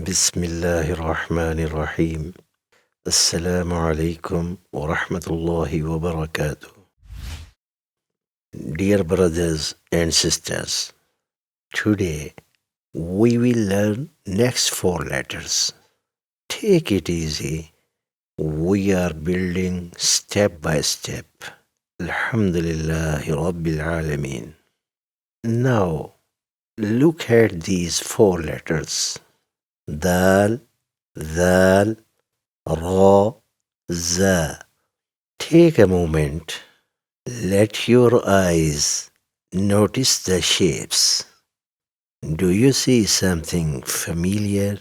Bismillahir Rahmanir Rahim. Assalamu alaikum wa rahmatullahi wa barakatuh. Dear brothers and sisters, today we will learn next four letters. Take it easy. We are building step by step. Alhamdulillahi Rabbil Alameen. Now, look at these four letters. Dal, Zal, Ra, Za. Take a moment. Let your eyes notice the shapes. Do you see something familiar?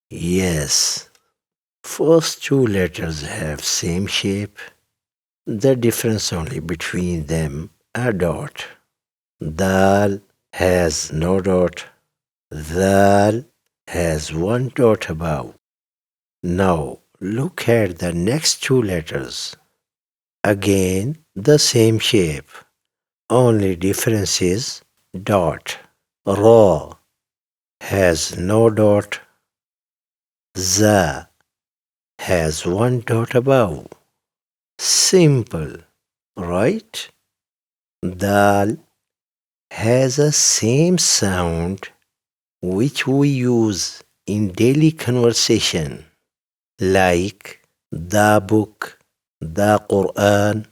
Yes. First two letters have same shape. The difference only between them a dot. Dal has no dot. Zal has one dot above. Now look at the next two letters. Again the same shape. Only difference is dot. Ra has no dot. Za has one dot above. Simple, right? Dal has a same sound which we use in daily conversation, like the book, the Qur'an.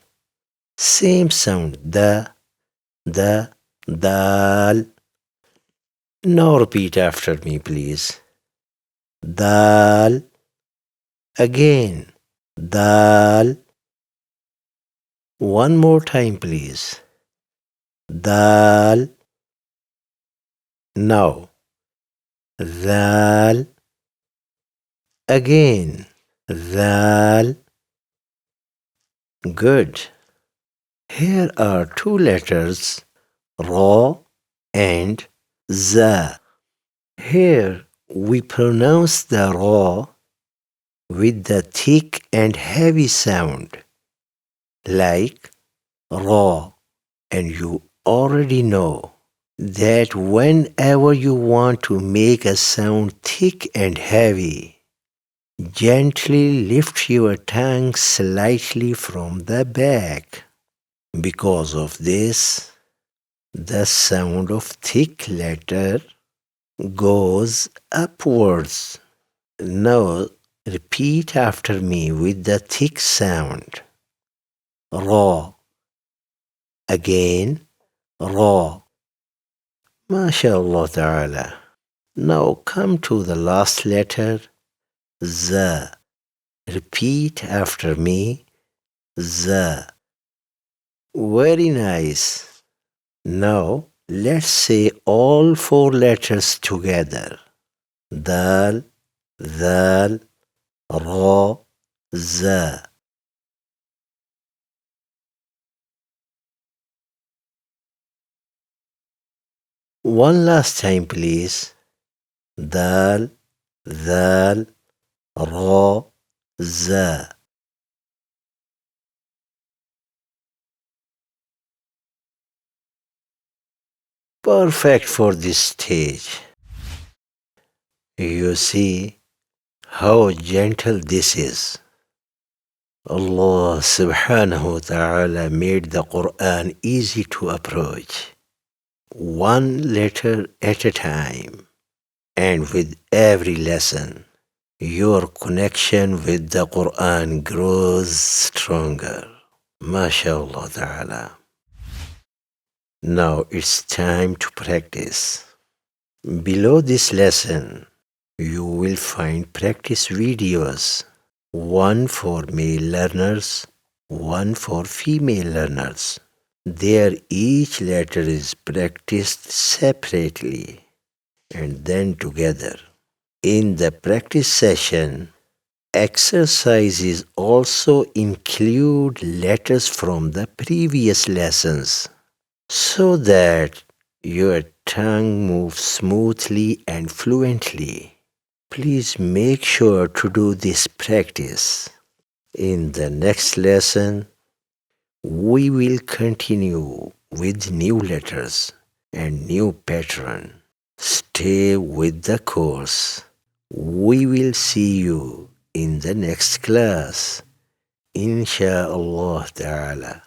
Same sound, the, dal. Now repeat after me, please. Dal. Again, dal. One more time, please. Dal. Now, Zal. Again, Zal. Good. Here are two letters, Ra and Za. Here we pronounce the Ra with the thick and heavy sound, like Ra, and you already know that whenever you want to make a sound thick and heavy, gently lift your tongue slightly from the back. Because of this, the sound of thick letter goes upwards. Now repeat after me with the thick sound. Ra. Again, Ra. MashaAllah ta'ala. Now come to the last letter, Za. Repeat after me, Za. Very nice. Now let's say all four letters together. Dal, Zal, Ra, Za. One last time, please. Dal, Zal, Ra, Za. Perfect for this stage. You see how gentle this is. Allah subhanahu wa ta'ala made the Qur'an easy to approach, one letter at a time, and with every lesson, your connection with the Qur'an grows stronger. MashaAllah ta'ala. Now it's time to practice. Below this lesson, you will find practice videos, one for male learners, one for female learners. There each letter is practiced separately and then together. In the practice session, exercises also include letters from the previous lessons, so that your tongue moves smoothly and fluently. Please make sure to do this practice. In the next lesson, we will continue with new letters and new pattern. Stay with the course. We will see you in the next class. Insha'Allah ta'ala.